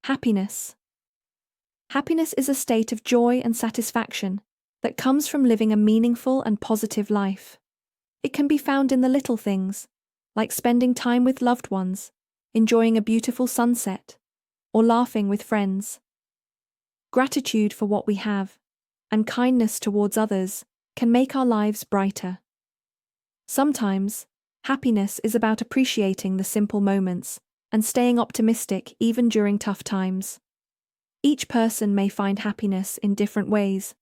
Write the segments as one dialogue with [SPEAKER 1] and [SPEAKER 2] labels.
[SPEAKER 1] Happiness. Happiness is a state of joy and satisfaction that comes from living a meaningful and positive life. It can be found in the little things, like spending time with loved ones, enjoying a beautiful sunset, or laughing with friends. Gratitude for what we have, and kindness towards others, can make our lives brighter. Sometimes, happiness is about appreciating the simple moments and staying optimistic even during tough times. Each person may find happiness in different ways,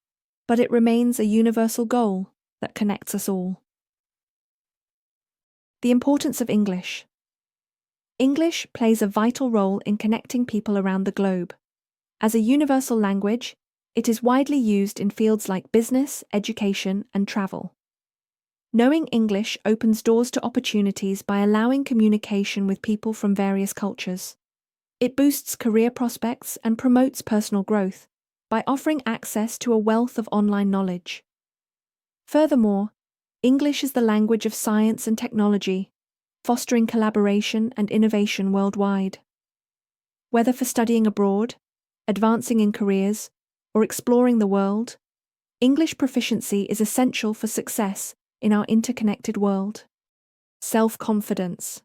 [SPEAKER 1] but it remains a universal goal that connects us all. The importance of English. English plays a vital role in connecting people around the globe. As a universal language, it is widely used in fields like business, education, and travel. Knowing English opens doors to opportunities by allowing communication with people from various cultures. It boosts career prospects and promotes personal growth by offering access to a wealth of online knowledge. Furthermore, English is the language of science and technology, fostering collaboration and innovation worldwide. Whether for studying abroad, advancing in careers, or exploring the world, English proficiency is essential for success in our interconnected world. Self-confidence.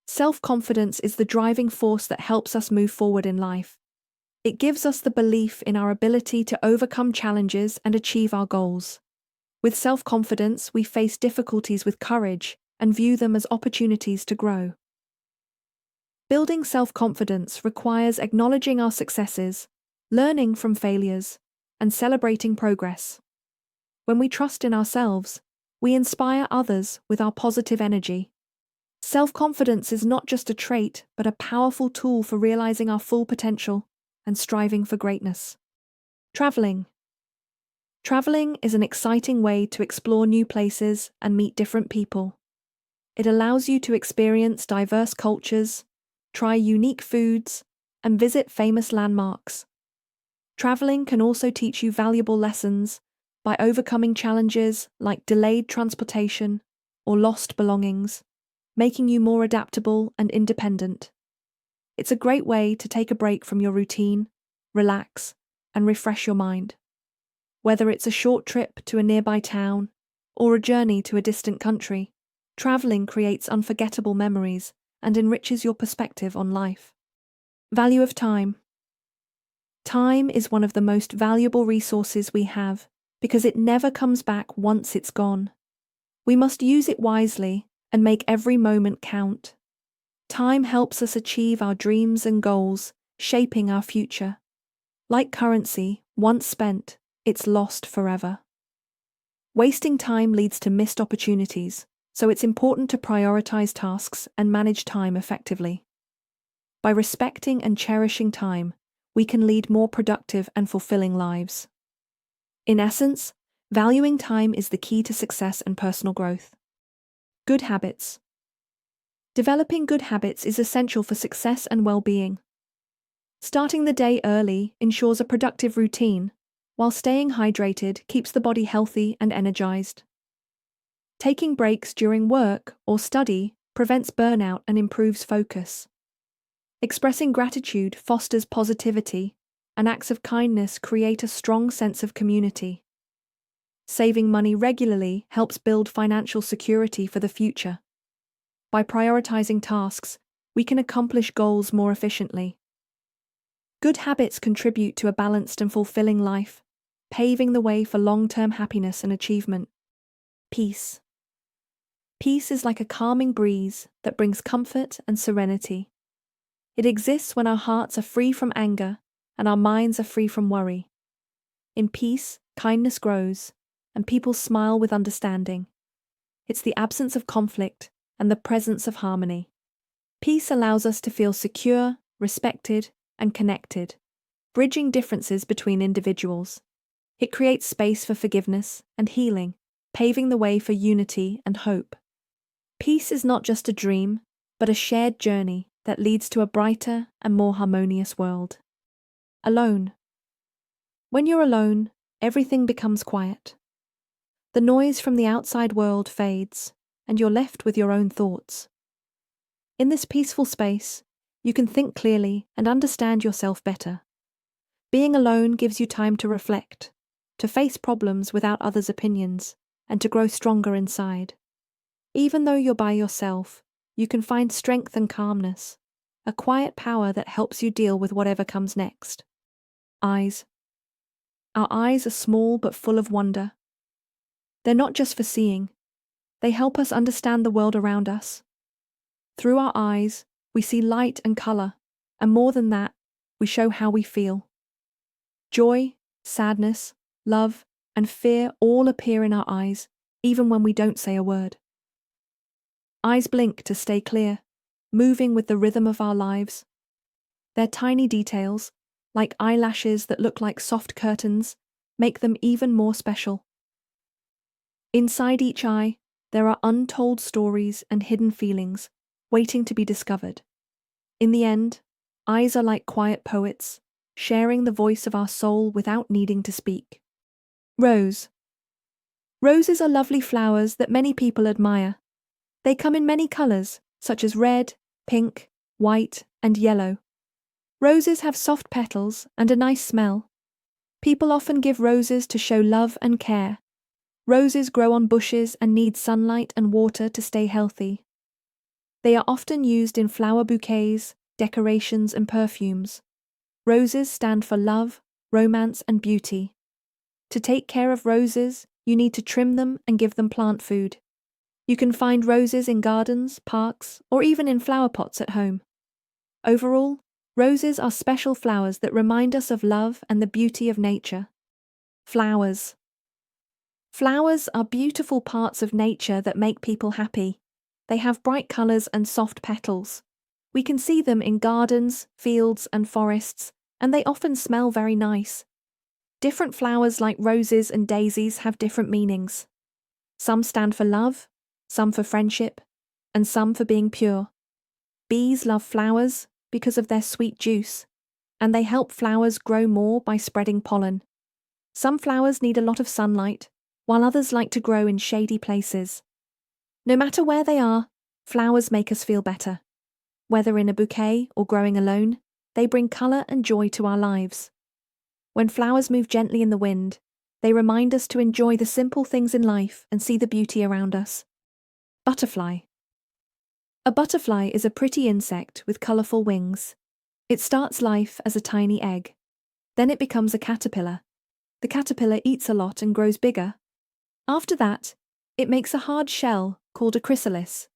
[SPEAKER 1] Self-confidence is the driving force that helps us move forward in life. It gives us the belief in our ability to overcome challenges and achieve our goals. With self-confidence, we face difficulties with courage and view them as opportunities to grow. Building self-confidence requires acknowledging our successes, learning from failures, and celebrating progress. When we trust in ourselves, we inspire others with our positive energy. Self-confidence is not just a trait, but a powerful tool for realizing our full potential and striving for greatness. Traveling. Traveling is an exciting way to explore new places and meet different people. It allows you to experience diverse cultures, try unique foods, and visit famous landmarks. Traveling can also teach you valuable lessons by overcoming challenges like delayed transportation or lost belongings, making you more adaptable and independent. It's a great way to take a break from your routine, relax, and refresh your mind. Whether it's a short trip to a nearby town or a journey to a distant country, traveling creates unforgettable memories and enriches your perspective on life. Value of time. Time is one of the most valuable resources we have because it never comes back once it's gone. We must use it wisely and make every moment count. Time helps us achieve our dreams and goals, shaping our future. Like currency, once spent, it's lost forever. Wasting time leads to missed opportunities, so it's important to prioritize tasks and manage time effectively. By respecting and cherishing time, we can lead more productive and fulfilling lives. In essence, valuing time is the key to success and personal growth. Good habits. Developing good habits is essential for success and well-being. Starting the day early ensures a productive routine, while staying hydrated keeps the body healthy and energized. Taking breaks during work or study prevents burnout and improves focus. Expressing gratitude fosters positivity, and acts of kindness create a strong sense of community. Saving money regularly helps build financial security for the future. By prioritizing tasks, we can accomplish goals more efficiently. Good habits contribute to a balanced and fulfilling life, paving the way for long-term happiness and achievement. Peace. Peace is like a calming breeze that brings comfort and serenity. It exists when our hearts are free from anger and our minds are free from worry. In peace, kindness grows, and people smile with understanding. It's the absence of conflict and the presence of harmony. Peace allows us to feel secure, respected, and connected, bridging differences between individuals. It creates space for forgiveness and healing, paving the way for unity and hope. Peace is not just a dream, but a shared journey that leads to a brighter and more harmonious world. Alone. When you're alone, everything becomes quiet. The noise from the outside world fades, and you're left with your own thoughts. In this peaceful space, you can think clearly and understand yourself better. Being alone gives you time to reflect, to face problems without others' opinions, and to grow stronger inside. Even though you're by yourself, you can find strength and calmness, a quiet power that helps you deal with whatever comes next. Eyes. Our eyes are small but full of wonder. They're not just for seeing. They help us understand the world around us. Through our eyes, we see light and color, and more than that, we show how we feel. Joy, sadness, love, and fear all appear in our eyes, even when we don't say a word. Eyes blink to stay clear, moving with the rhythm of our lives. Their tiny details, like eyelashes that look like soft curtains, make them even more special. Inside each eye, there are untold stories and hidden feelings, waiting to be discovered. In the end, eyes are like quiet poets, sharing the voice of our soul without needing to speak. Rose. Roses are lovely flowers that many people admire. They come in many colors, such as red, pink, white, and yellow. Roses have soft petals and a nice smell. People often give roses to show love and care. Roses grow on bushes and need sunlight and water to stay healthy. They are often used in flower bouquets, decorations, and perfumes. Roses stand for love, romance, and beauty. To take care of roses, you need to trim them and give them plant food. You can find roses in gardens, parks, or even in flower pots at home. Overall, roses are special flowers that remind us of love and the beauty of nature. Flowers. Flowers are beautiful parts of nature that make people happy. They have bright colors and soft petals. We can see them in gardens, fields, and forests, and they often smell very nice. Different flowers like roses and daisies have different meanings. Some stand for love, some for friendship, and some for being pure. Bees love flowers because of their sweet juice, and they help flowers grow more by spreading pollen. Some flowers need a lot of sunlight, while others like to grow in shady places. No matter where they are, flowers make us feel better. Whether in a bouquet or growing alone, they bring color and joy to our lives. When flowers move gently in the wind, they remind us to enjoy the simple things in life and see the beauty around us. Butterfly. A butterfly is a pretty insect with colorful wings. It starts life as a tiny egg. Then it becomes a caterpillar. The caterpillar eats a lot and grows bigger. After that, it makes a hard shell called a chrysalis.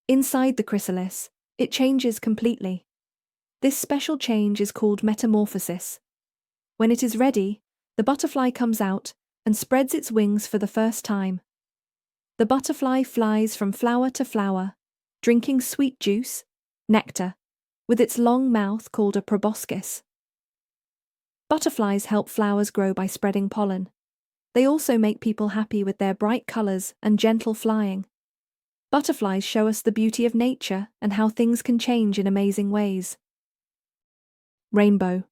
[SPEAKER 1] Inside the chrysalis, it changes completely. This special change is called metamorphosis. When it is ready, the butterfly comes out and spreads its wings for the first time. The butterfly flies from flower to flower, drinking sweet juice, nectar, with its long mouth called a proboscis. Butterflies help flowers grow by spreading pollen. They also make people happy with their bright colors and gentle flying. Butterflies show us the beauty of nature and how things can change in amazing ways. Rainbow.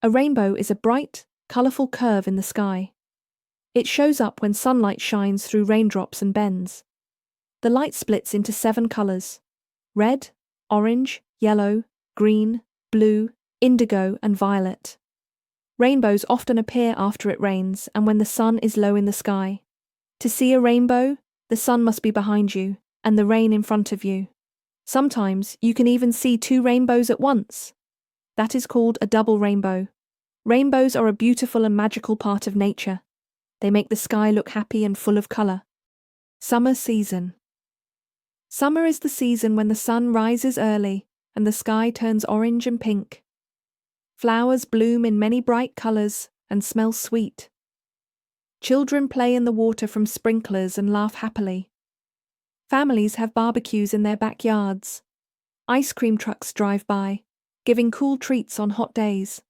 [SPEAKER 1] A rainbow is a bright, colorful curve in the sky. It shows up when sunlight shines through raindrops and bends. The light splits into 7 colors: red, orange, yellow, green, blue, indigo, and violet. Rainbows often appear after it rains and when the sun is low in the sky. To see a rainbow, the sun must be behind you and the rain in front of you. Sometimes you can even see 2 rainbows at once. That is called a double rainbow. Rainbows are a beautiful and magical part of nature. They make the sky look happy and full of color. Summer season. Summer is the season when the sun rises early and the sky turns orange and pink. Flowers bloom in many bright colors and smell sweet. Children play in the water from sprinklers and laugh happily. Families have barbecues in their backyards. Ice cream trucks drive by, giving cool treats on hot days.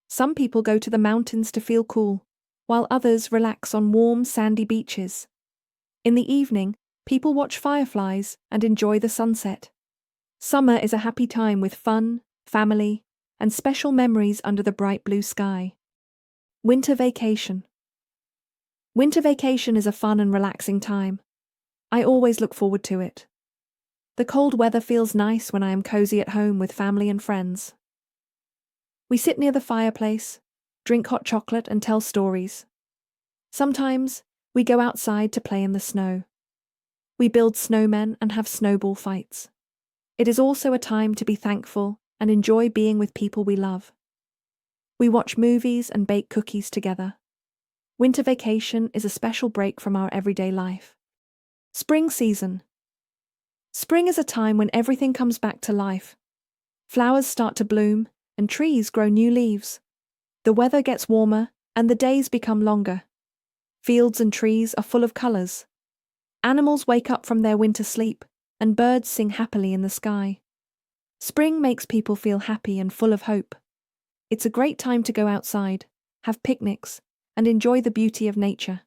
[SPEAKER 1] Some people go to the mountains to feel cool, while others relax on warm, sandy beaches. In the evening, people watch fireflies and enjoy the sunset. Summer is a happy time with fun, family, and special memories under the bright blue sky. Winter vacation. Winter vacation is a fun and relaxing time. I always look forward to it. The cold weather feels nice when I am cozy at home with family and friends. We sit near the fireplace, drink hot chocolate and tell stories. Sometimes, we go outside to play in the snow. We build snowmen and have snowball fights. It is also a time to be thankful and enjoy being with people we love. We watch movies and bake cookies together. Winter vacation is a special break from our everyday life. Spring season. Spring is a time when everything comes back to life. Flowers start to bloom, and trees grow new leaves. The weather gets warmer, and the days become longer. Fields and trees are full of colors. Animals wake up from their winter sleep, and birds sing happily in the sky. Spring makes people feel happy and full of hope. It's a great time to go outside, have picnics, and enjoy the beauty of nature.